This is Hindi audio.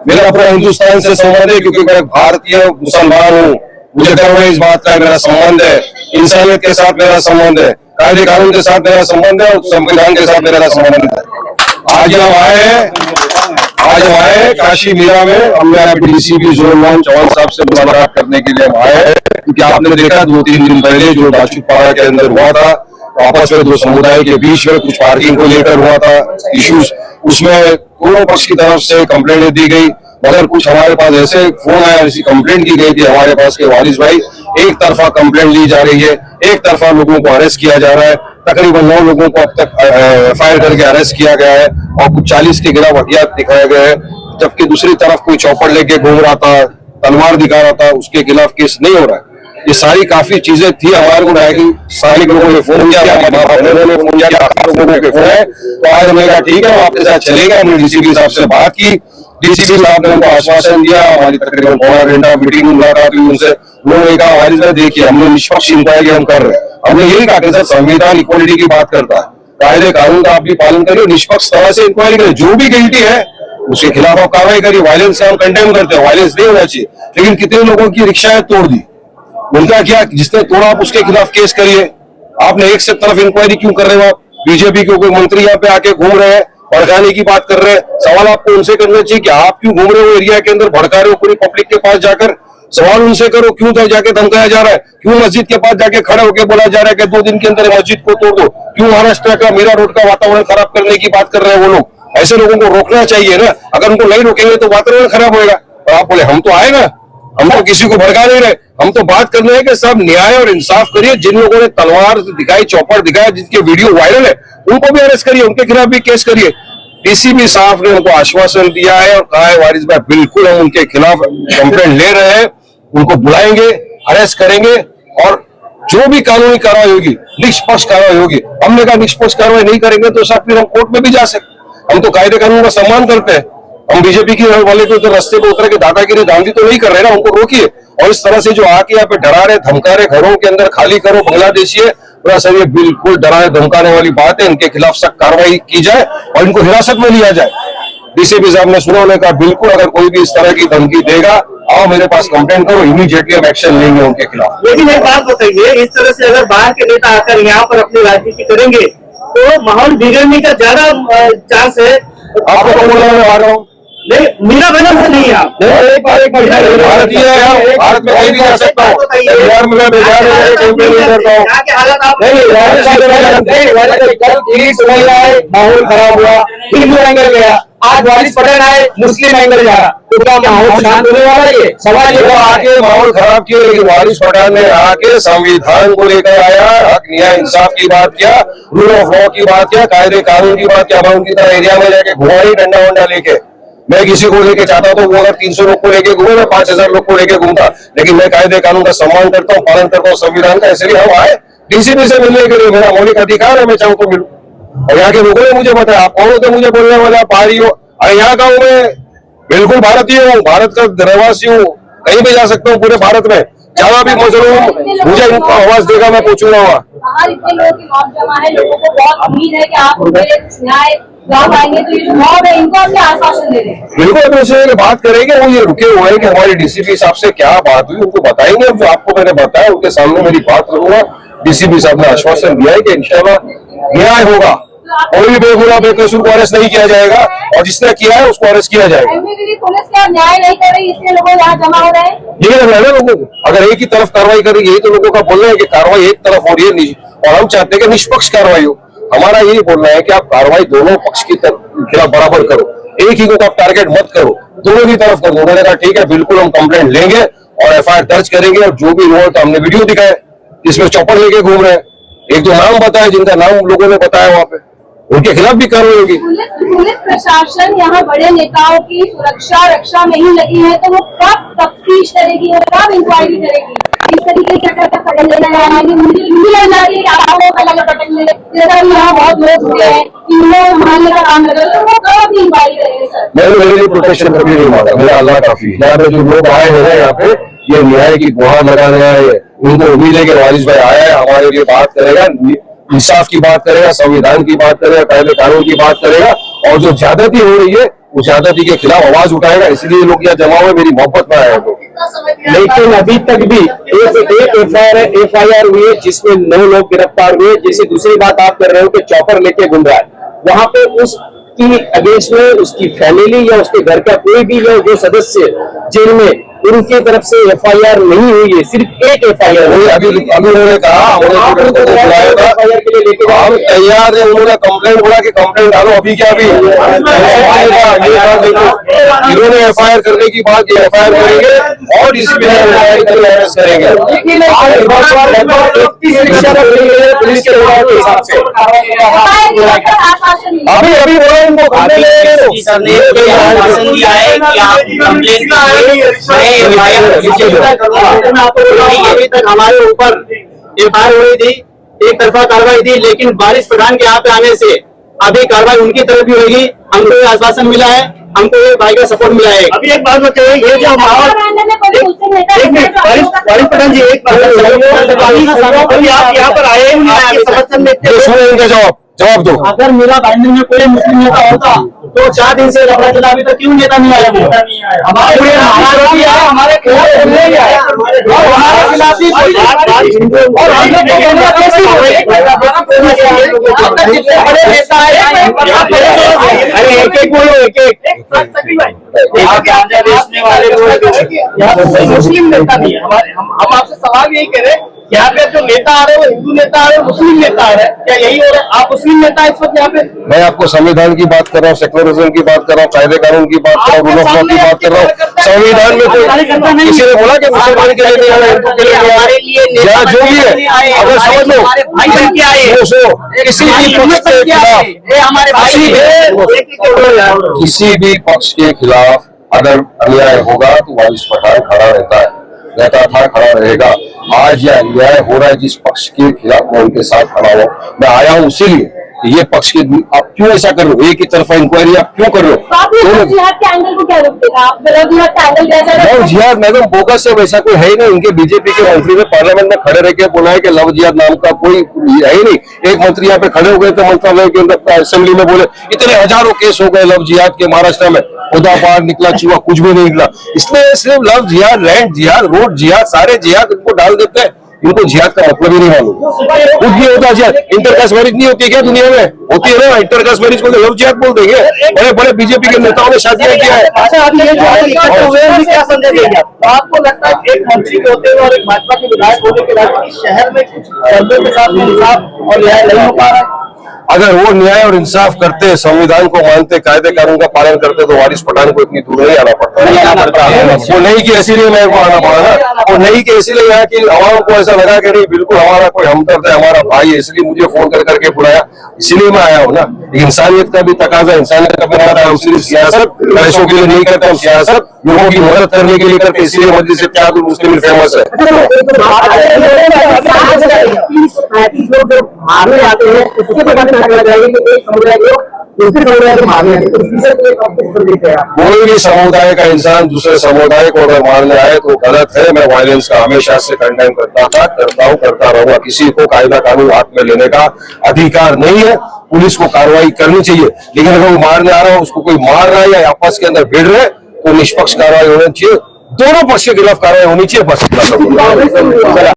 मेरा अपना हिंदुस्तान से संबंध है, क्योंकि मैं भारतीय मुसलमान हूँ। मुझे गर्व है इस बात का, मेरा संबंध है इंसानियत के साथ, मेरा संबंध है कायदे कानून के साथ, मेरा संबंध है और संविधान के साथ मेरा संबंध है। आज हम आए काशी मीरा में, हमने डीसीपी जोन 1 चौहान साहब से मुलाकात करने के लिए हम आए हैं, क्योंकि आपने देखा 2-3 दिन पहले जो दाशुपाड़ा के अंदर हुआ था, आपस में दो समुदाय के बीच में कुछ पार्किंग को लेकर हुआ था इश्यूज, उसमें दोनों पक्ष की तरफ से कंप्लेंट दी गई, मगर कुछ हमारे पास ऐसे फोन आया, ऐसी कंप्लेंट की गई थी हमारे पास के वारिस भाई एक तरफा कंप्लेंट ली जा रही है, एक तरफा लोगों को अरेस्ट किया जा रहा है। तकरीबन 9 लोगों को अब तक एफआईआर करके अरेस्ट किया गया है और कुछ 40 के खिलाफ हथियार दिखाया गया है, जबकि दूसरी तरफ कोई चौपड़ लेके घूम रहा था, तलवार दिखा रहा था, उसके खिलाफ केस नहीं हो रहा है। ये सारी काफी चीजें थी हमारे को, सारे लोगों ने फोन किया, उन्होंने फोन किया, लोगों के फोन है, तो आज हमने कहा ठीक है आपके साथ चलेगा। हमने डीसीपी साहब से बात की, डीसीपी साहब ने हमको आश्वासन दिया, हमारी तकरीबन पौना घंटा मीटिंग मुलाकात हुई उनसे। उन्होंने कहा वारिस भाई देखिए हमने निष्पक्ष इंक्वायरी हम कर रहे हैं, हमने यही कहा कि सर संविधान इक्वालिटी की बात करता है, कायदे कानून का आप भी पालन करिए, निष्पक्ष तरह से इंक्वायरी करिए, जो भी गिल्टी है उसके खिलाफ आप कार्रवाई करिए। वायलेंस से हम कंडेम करते हैं, वायलेंस नहीं होना चाहिए, लेकिन कितने लोगों की रिक्शाएं तोड़ दी, उनका क्या, जिसने तोड़ा आप उसके खिलाफ केस करिए। आपने एक से तरफ इंक्वायरी क्यों कर रहे हो? आप बीजेपी के कोई मंत्री यहाँ पे आके घूम रहे हैं, भड़काने की बात कर रहे हैं, सवाल आपको उनसे करना चाहिए कि आप क्यों घूम रहे हो एरिया के अंदर, भड़का रहे हो पूरी पब्लिक के पास जाकर, सवाल उनसे करो क्यों जाके धमकाया जा रहा है, क्यों मस्जिद के पास जाके खड़े होकर बोला जा रहा है कि 2 दिन के अंदर मस्जिद को तोड़ दो, क्यों महाराष्ट्र का मीरा रोड का वातावरण खराब करने की बात कर रहे हैं वो लोग। ऐसे लोगों को रोकना चाहिए ना, अगर उनको नहीं रोकेंगे तो वातावरण खराब होगा। और आप बोले हम तो आए ना, हम तो किसी को भड़का नहीं रहे, हम तो बात करने हैं कि सब न्याय और इंसाफ करिए। जिन लोगों ने तलवार दिखाई, चौपड़ दिखाया, जिनके वीडियो वायरल है, उनको भी अरेस्ट करिए, उनके खिलाफ भी केस करिए। डीसीपी साहब ने उनको आश्वासन दिया है और कहा है वारिस भाई बिल्कुल हम उनके खिलाफ कंप्लेंट ले रहे हैं, उनको बुलाएंगे, अरेस्ट करेंगे और जो भी कानूनी कार्रवाई होगी निष्पक्ष कार्रवाई होगी। हमने कहा निष्पक्ष कार्रवाई नहीं करेंगे तो साहब फिर हम कोर्ट में भी जा सकते, हम तो कायदे कानून का सम्मान करते हैं। हम बीजेपी की वाले को तो रास्ते पे उतर के दादागिरी धांधी तो नहीं कर रहे ना, उनको रोकिए। और इस तरह से जो आके यहाँ पे डरा रहे, धमका रहे, घरों के अंदर खाली करो, बांग्लादेशी है, पूरा सर ये बिल्कुल डराने धमकाने वाली बात है। इनके खिलाफ सख्त कार्रवाई की जाए और इनको हिरासत में लिया जाए। डीसीपी साहब ने सुना, उन्होंने कहा बिल्कुल अगर कोई भी इस तरह की धमकी देगा आओ मेरे पास कंप्लेंट करो, इमीडिएटली हम एक्शन लेंगे उनके खिलाफ। लेकिन एक बात बताइए, इस तरह से अगर बाहर के नेता आकर यहाँ पर अपनी राजनीति करेंगे तो माहौल बिगड़ने का ज्यादा चांस है। आपको कौन बोला मैं आ रहा हूँ? नहीं, मेरा बदल से नहीं आप भारतीय है, भारत में कहीं भी जा सकता हूँ, बिहार में बिहार में करता हूँ। माहौल खराब हुआ, हिंदू एंगल गया, आज वारिस पटेल आए, मुस्लिम एंगल जा रहा, तो क्या माहौल शांत होने वाला है? सवाल ये आके माहौल खराब किया, लेकिन वारिस पटेल ने आके संविधान को लेकर आया, हक न्याय इंसाफ की बात किया, रूल ऑफ लॉ की बात किया, कायदे कानून की बात किया। मैं उनकी तरह एरिया में जाके घुमा ही डंडा वंडा लेके, मैं किसी को लेके चाहता तो वो अगर 300 लोग को लेके घूमे, मैं 5000 लोग को लेके घूमता, लेकिन मैं कायदे कानून का सम्मान करता हूँ, पालन करता हूँ संविधान का। इसलिए हम आए डीसीपी से मिलने के लिए, मेरा मौलिक अधिकार है, मैं चाहूँ तो मिलूं। और यहाँ के लोगों ने मुझे बताया आप कौन होते मुझे बोलने वाले, आप बाहरी हो। अरे यहाँ का हूँ मैं, बिल्कुल भारतीय हूँ, भारत का रहवासी हूँ, कहीं भी जा सकता हूँ पूरे भारत में, जहाँ भी मजलूम मुझे उनका आवाज देगा मैं पूछूंगा वहाँ। बाहर इतने लोगों की मौत जमा है, लोगों को बहुत उम्मीद है कि आप उनके न्याय आएंगे, तो ये जो मौत है इनको क्या आश्वासन दे रहे हैं? बिल्कुल उनसे बात करेंगे, वो ये रुके हुए हैं कि हमारे डीसीपी साहब से क्या बात हुई, उनको बताएंगे। जो आपको मैंने बताया उनके सामने मेरी बात करूंगा। डीसीपी साहब ने आश्वासन दिया है कि इंशाल्लाह न्याय होगा, कोई भी बेगुनाह बेकसूर को अरेस्ट नहीं किया जाएगा और जिसने किया है उसको अरेस्ट किया जाएगा। पुलिस क्या न्याय नहीं कर रही, इसलिए लोग यहाँ जमा हो रहे हैं। यही लग रहा है ना लोगों को, अगर एक ही तरफ कार्रवाई करेगी, यही तो लोगों का बोलना है कि कार्रवाई एक तरफ हो रही है और हम चाहते हैं कि निष्पक्ष कार्रवाई हो। हमारा यही बोलना है कि आप कार्रवाई दोनों पक्ष की खिलाफ बराबर करो, एक ही को आप टारगेट मत करो, दोनों की तरफ करो। उन्होंने कहा ठीक है बिल्कुल हम कंप्लेंट लेंगे और एफआईआर दर्ज करेंगे, और जो भी हुआ हमने वीडियो दिखाया जिसमें चौपड़ लेके घूम रहे हैं, एक दो नाम बताया जिनका नाम लोगों ने बताया वहां पे, उनके खिलाफ भी कार्रवाई होगी। पुलिस प्रशासन यहाँ बड़े नेताओं की सुरक्षा रक्षा में ही लगी है, तो वो कब तफ्तीश करेगी और कब इंक्वायरी करेगी? इस तरीके से यहाँ बहुत लोग हुए हैं, मानने का काम लगे, तो वो कब इंक्वायरी करेंगे सर? मेरे लिए प्रोटेक्शन कभी नहीं मांगा, मेरा अल्लाह काफी। यहाँ पे जो लोग आए हैं यहाँ पे ये न्याय की गुहार लगा रहे हैं, उनको उम्मीद है कि वारिस भाई आया है हमारे लिए बात करेगा, इंसाफ की बात करेगा, संविधान की बात करेगा, कायदे कानून की बात करेगा, और जो ज्यादती हो रही है उस ज्यादती के खिलाफ आवाज उठाएगा। इसलिए लोग यहाँ जमा हुए मेरी मोहब्बत में आए हैं लोग। लेकिन अभी तक भी एक FIR हुई है जिसमें 9 लोग गिरफ्तार हुए। जैसे दूसरी बात आप कर रहे हो कि चॉपर लेके घूम रहा है, वहां पे उसकी अगेंस्ट में उसकी फैमिली या उसके घर का कोई भी जो सदस्य जेल में, उनकी तरफ से FIR नहीं हुई है, सिर्फ एक FIR हुई। अभी उन्होंने कहा उन्होंने बुलाया था, FIR के लिए लेके जाओ। हम तैयार है। उन्होंने कंप्लेंट बोला कि कंप्लेंट डालो, अभी क्या अभी इन्होंने FIR करने की बात की, FIR करेंगे और DCP अरेस्ट करेंगे। पुलिस के हिसाब से अभी अभी बोला इनको अभी तक हमारे ऊपर FIR हुई थी, एक तरफा कार्रवाई थी, लेकिन बारिश प्रधान के यहाँ पे आने से अभी कार्रवाई उनकी तरफ भी होगी। हमको ये आश्वासन मिला है, हमको ये भाई का सपोर्ट मिला है। अभी एक बात बताइए, ये जो माहौल बारिश प्रधान जी, एक बात अभी आप यहाँ पर आए समर्थन में जवाब दो। अगर मेरा बाइंडिंग में कोई मुस्लिम नेता होता तो 4 दिन से लफड़ा चला, अभी तक क्यों नेता नहीं आया? हमारे खिलाफ नहीं आया और हमारे खिलाफ ही और हम लोग को बोलना कैसी हो रही? बड़े नेता है, अरे एक बोलो, एक मुस्लिम नेता नहीं है हमारे। हम आपसे सवाल यही कह रहे हैं, यहाँ पे जो नेता आ रहे हैं वो हिंदू नेता आ रहे हैं, मुस्लिम नेता आ रहे हैं, क्या यही हो रहा है? आप मुस्लिम नेता है इस वक्त यहाँ पे? मैं आपको संविधान की बात कर रहा हूँ, सेक्युलरिज्म की बात कर रहा हूँ, कायदे कानून की बात कर रहा हूँ, रूल ऑफ लॉ की बात कर रहा हूँ। संविधान में कोई किसी ने बोला कि मुसलमान के लिए नहीं आ रहा, हिंदू के लिए नहीं आ रहा, जो भी है अगर समझ लो किसी भी पक्ष के खिलाफ अगर अन्याय होगा तो वारिस पठान खड़ा रहता था, खड़ा रहेगा। आज यह अन्याय हो रहा है जिस पक्ष के खिलाफ मैं उनके साथ खड़ा हूं। मैं आया हूं इसीलिए ये पक्ष के, आप क्यों ऐसा कर रहे हो? एक ही तरफा इंक्वायरी आप क्यों कर रहे हो? जिहाद के एंगल को क्या रोक देगा? आप जिहाद का एंगल कैसा? लव जिहाद मैडम बोगस है, वैसा कोई है ही नहीं। इनके बीजेपी के मंत्री ने पार्लियामेंट में खड़े रह के बोला है कि लव जिहाद नाम का कोई है ही नहीं। एक मंत्री यहाँ पे खड़े हो गए थे मंत्रालय के अंदर असेंबली में, बोले इतने हजारों केस हो गए लव जिहाद के महाराष्ट्र में, खुदा बाहर निकला चूहा कुछ भी नहीं निकला। इसलिए सिर्फ लव जिहाद, लैंड जिहाद, रोड जिहाद, सारे जिहाद इनको डाल देते हैं। इनको जिहाद का मतलब ही नहीं मालूम। कुछ भी होता है जिहाद। इंटरकास्ट मैरिज नहीं होती क्या दुनिया में? होती है ना। इंटरकास्ट मैरिज को लव जिहाद बोल देंगे। बड़े बड़े बीजेपी के नेताओं ने शादियां किया है। अच्छा, अभी ये जो क्या संदेश देंगे आपको लगता है एक मंत्री के होते हुए और एक भाजपा के विधायक होने के नाते शहर में कुछ कर्मों के साथ इंसाफ और न्याय नहीं हो पा रहा है? अगर वो न्याय और इंसाफ करते, संविधान को मानते, कायदे कानून का पालन करते तो वारिस पठान को इतनी दूर नहीं आना पड़ता। वो नहीं कि इसीलिए मेरे को आना पड़ा ना, वो नहीं कि इसीलिए यहाँ की आवाम को ऐसा लगा कि नहीं बिल्कुल हमारा कोई हमदर्द है, हमारा भाई है, इसलिए मुझे फोन कर करके बुलाया, इसीलिए मैं आया हूँ ना। इंसानियत का भी तकाजा, इंसानियत का भी तकाजा। हम सिर्फ सियासत पैसों के लिए नहीं करते, हम सियासत लोगों की मदद करने के लिए करते, इसलिए मस्जिद इत्तेहादुल मुस्लिमीन फेमस है। कोई भी समुदाय का इंसान दूसरे समुदाय को अगर मारने आए तो गलत है। मैं वायलेंस का हमेशा से कंडेम करता था, करता हूँ, करता रहूंगा। किसी को कायदा कानून हाथ में लेने का अधिकार नहीं है। पुलिस को कार्रवाई करनी चाहिए, लेकिन अगर वो मारने आ रहा है, उसको कोई मार रहा है या आपस के अंदर भिड़ रहे तो निष्पक्ष कार्रवाई होनी चाहिए। दोनों पक्ष के खिलाफ कार्रवाई होनी चाहिए। बस